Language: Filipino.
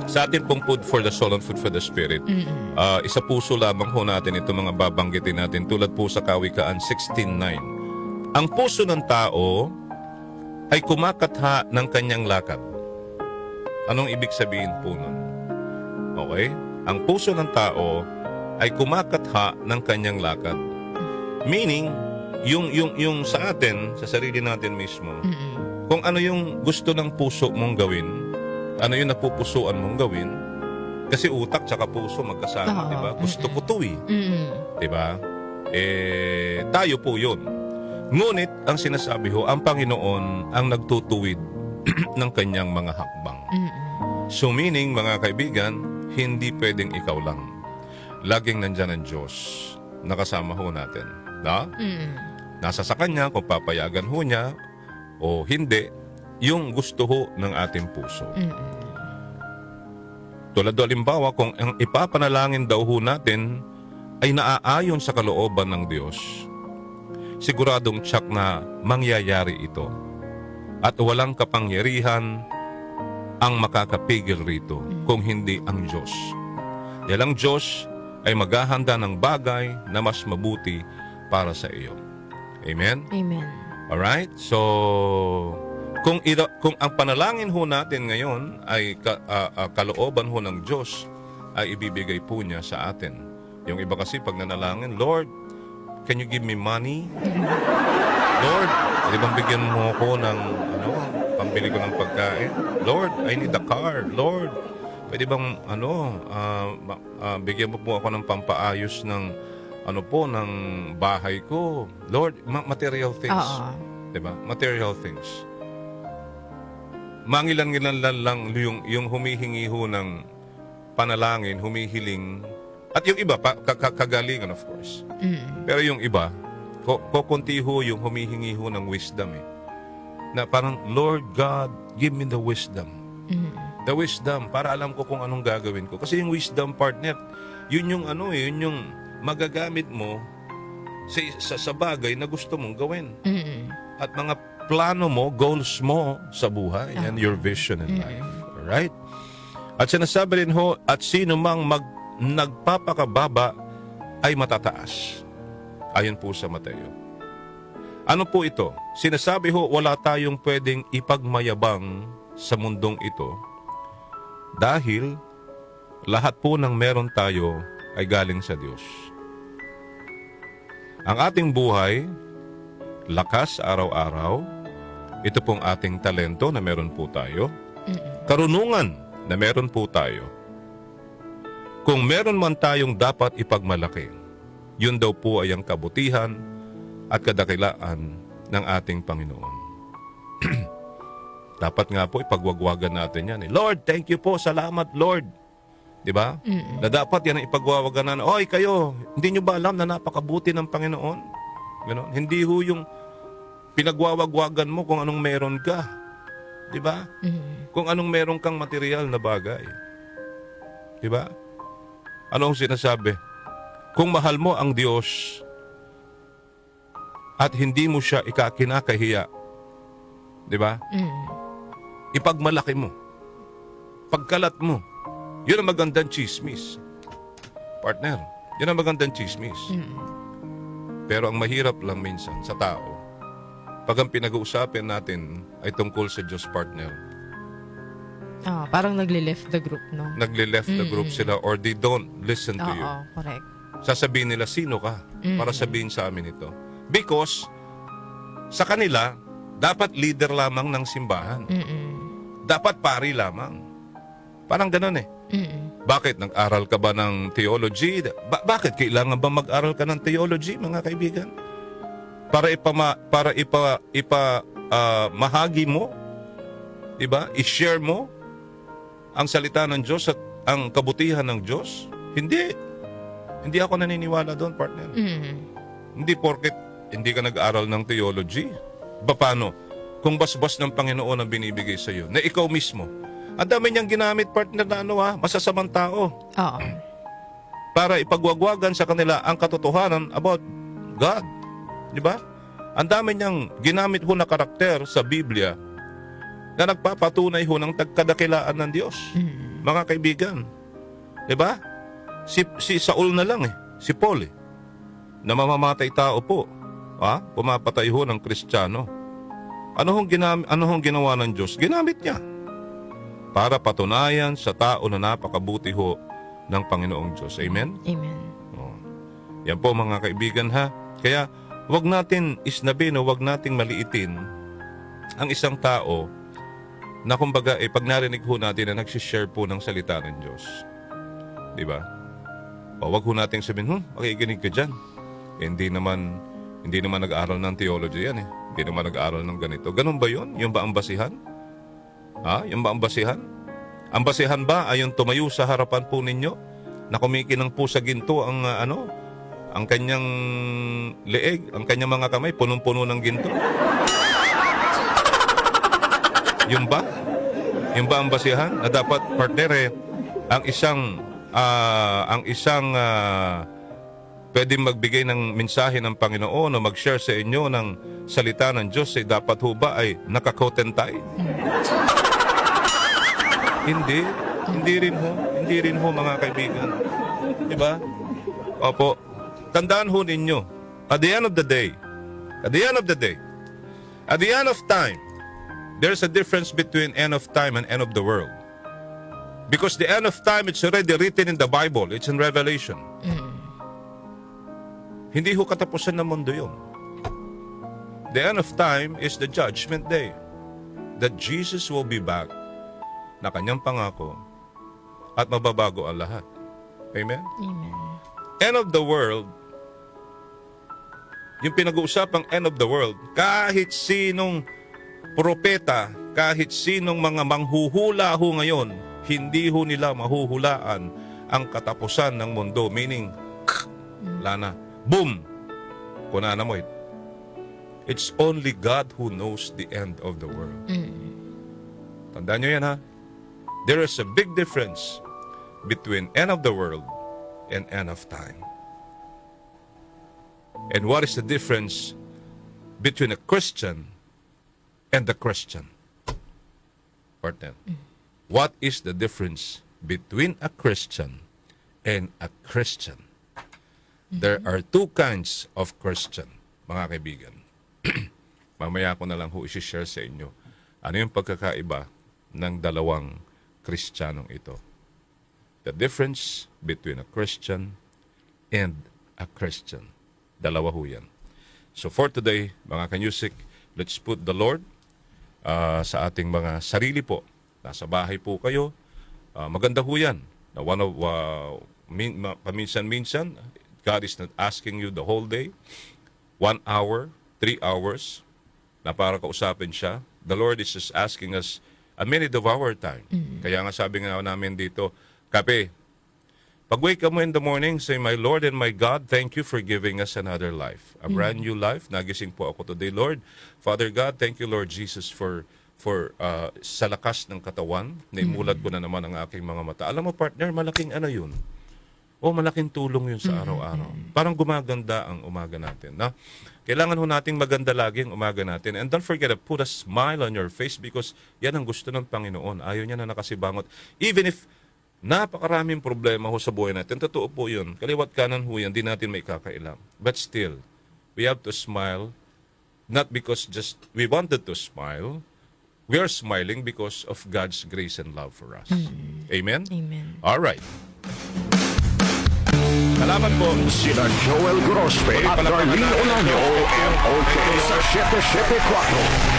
Sa atin pong food for the soul and food for the spirit, isa puso lamang ho natin ito mga babanggitin natin tulad po sa Kawikaan 16:9. Ang puso ng tao ay kumakatha ng kanyang lakad. Anong ibig sabihin po nun? Okay? Ang puso ng tao ay kumakatha ng kanyang lakad. Meaning, yung sa atin, sa sarili natin mismo, kung ano yung gusto ng puso mong gawin, ano yung napupusuan mong gawin, kasi utak tsaka puso magkasama, di ba? Gusto ko to eh. Di ba? Tayo po yun. Ngunit, ang sinasabi ho, ang Panginoon ang nagtutuwid ng kanyang mga hakbang. So meaning, mga kaibigan, hindi pwedeng ikaw lang. Laging nandyan ang Diyos na kasama ho natin. Na? Nasa sa Kanya kung papayagan ho niya o hindi, yung gusto ho ng ating puso. Tulad do halimbawa, kung ang ipapanalangin daw ho natin ay naaayon sa kalooban ng Diyos, siguradong tsak na mangyayari ito. At walang kapangyarihan ang makakapigil rito kung hindi ang Diyos. Dahil ang Diyos ay maghahanda ng bagay na mas mabuti para sa iyo. Amen? Amen. Alright? So, kung ang panalangin ho natin ngayon ay kalooban ho ng Diyos, ay ibibigay po niya sa atin. Yung iba kasi pag nanalangin, Lord, can you give me money? Lord, di bang bigyan mo ako ng pambili ko ng pagkain? Lord, I need a car. Lord, pwede bang bigyan mo po ako ng pampaayos ng ng bahay ko. Lord, material things. Diba? Material things. Mangilan-ngilan lang yung humihingi ho ng panalangin, humihiling. At yung iba, kagalingan of course. Pero yung iba, kukunti ho yung humihingi ho ng wisdom eh. Na parang, Lord God, give me the wisdom. The wisdom, para alam ko kung anong gagawin ko. Kasi yung wisdom, partner, yun yung yun yung magagamit mo sa bagay na gusto mong gawin. At mga plano mo, goals mo sa buhay, and your vision in life. Alright? At sinasabi rin ho, at sino mang nagpapakababa ay matataas. Ayon po sa Mateo. Ano po ito? Sinasabi ho, wala tayong pwedeng ipagmayabang sa mundong ito dahil lahat po ng meron tayo ay galing sa Diyos. Ang ating buhay, lakas araw-araw, ito pong ating talento na meron po tayo, karunungan na meron po tayo. Kung meron man tayong dapat ipagmalaki, yun daw po ay ang kabutihan at kadakilaan ng ating Panginoon. Dapat nga po ipagwagwagan natin yan. Lord, thank you po. Salamat, Lord. Diba? Na dapat yan ang ipagwawagan na, oy kayo, hindi nyo ba alam na napakabuti ng Panginoon? Ganon? Hindi ho yung pinagwawagwagan mo kung anong meron ka. Diba? Kung anong meron kang material na bagay. Diba? Anong sinasabi? Kung mahal mo ang Diyos at hindi mo siya kinakahiya, diba? Ipagmalaki mo. Pagkalat mo. Yun ang magandang chismis. Partner, yun ang magandang chismis. Pero ang mahirap lang minsan sa tao, pag ang pinag-uusapin natin ay tungkol sa Diyos, partner. Parang nagle-left the group, no? Nagle-left the group sila or they don't listen to you. Correct. Sasabihin nila, sino ka? Para sabihin sa amin ito. Because, sa kanila, dapat leader lamang ng simbahan. Dapat pari lamang. Parang ganun eh. Bakit? Nag-aral ka ba ng theology? Bakit kailangan ba mag-aral ka ng theology, mga kaibigan? Para mahagi mo, diba? I-share mo ang salita ng Diyos at ang kabutihan ng Diyos? Hindi. Hindi ako naniniwala doon, partner. Hindi porket hindi ka nag-aral ng theology. Paano? Kung basbas ng Panginoon ang binibigay sa iyo, na ikaw mismo, ang dami niyang ginamit, partner, na masasamang tao. Para ipagwagwagan sa kanila ang katotohanan about God. Di ba? Ang dami niyang ginamit ho na karakter sa Biblia na nagpapatunay ho ng kadakilaan ng Diyos. mga kaibigan. Diba? Si Saul na lang si Paul na mamamatay tao po. Pumapatay ho ng Kristiyano. Ano hong ginawa ng Diyos? Ginamit niya para patunayan sa tao na napakabuti ho ng Panginoong Diyos. Amen? Amen. Yan po mga kaibigan ha. Kaya wag natin isnabin o wag nating maliitin ang isang tao na kumbaga pag narinig ho natin na nagsishare po ng salita ng Diyos. Di ba? O wag ho nating sabihin, makikinig ka dyan. Hindi naman nag-aaral ng theology yan Hindi naman nag-aaral ng ganito. Ganun ba yun? Yung ba ang basihan? Yung ba ang basihan? Ang basihan ba ay yung tumayo sa harapan po ninyo na kumikinang po sa ginto ang ang kanyang leeg, ang kanyang mga kamay, punong-puno ng ginto? Yung ba? Yung ba ang basihan? Na dapat, partner, ang isang pwedeng magbigay ng mensahe ng Panginoon o mag-share sa inyo ng salita ng Diyos dapat ho ba ay nakakotentay? Hindi rin ho mga kaibigan. Diba? Opo. Tandaan ho ninyo, at the end of time, there's a difference between end of time and end of the world. Because the end of time, it's already written in the Bible. It's in Revelation. Hindi ho katapusan ng mundo yun. The end of time is the judgment day. That Jesus will be back na kanyang pangako at mababago ang lahat. Amen? Amen. End of the world, yung pinag-uusapang end of the world, kahit sinong propeta, kahit sinong mga manghuhula ho ngayon, hindi ho nila mahuhulaan ang katapusan ng mundo. Meaning, lana, boom! Kunana mo it's only God who knows the end of the world. Tandaan nyo yan ha. There is a big difference between end of the world and end of time. And what is the difference between a Christian and the Christian? Partner, what is the difference between a Christian and a Christian? There are two kinds of Christian, mga kaibigan. Mamaya ko na lang ho isi-share sa inyo ano yung pagkakaiba ng dalawang Kristiyanong ito. The difference between a Christian and a Christian. Dalawa ho yan. So for today, mga kanyusik, let's put the Lord sa ating mga sarili po. Nasa bahay po kayo. Maganda ho yan. Na paminsan-minsan, God is not asking you the whole day. 1 hour, 3 hours, na para kausapin siya. The Lord is just asking us a minute of our time. Kaya nga sabi nga namin dito, Kape, pag wake up mo in the morning, say, My Lord and my God, thank you for giving us another life. A brand new life. Nagising po ako today, Lord. Father God, thank you, Lord Jesus, for sa lakas ng katawan, naimulat ko na naman ang aking mga mata. Alam mo, partner, malaking ano yun? Malaking tulong yun sa araw-araw. Parang gumaganda ang umaga natin. Na? Kailangan ho nating maganda lagi ang umaga natin. And don't forget to put a smile on your face because yan ang gusto ng Panginoon. Ayaw niya na nakasibangot. Even if napakaraming problema ho sa buhay natin, totoo po yun. Kaliwat kanan ho yan, di natin may kakailam. But still, we have to smile, not because just we wanted to smile. We are smiling because of God's grace and love for us. Amen? Amen. All right. Salamat po. Sina Joel Grospe at Darlene Olaño, MOK sa 774.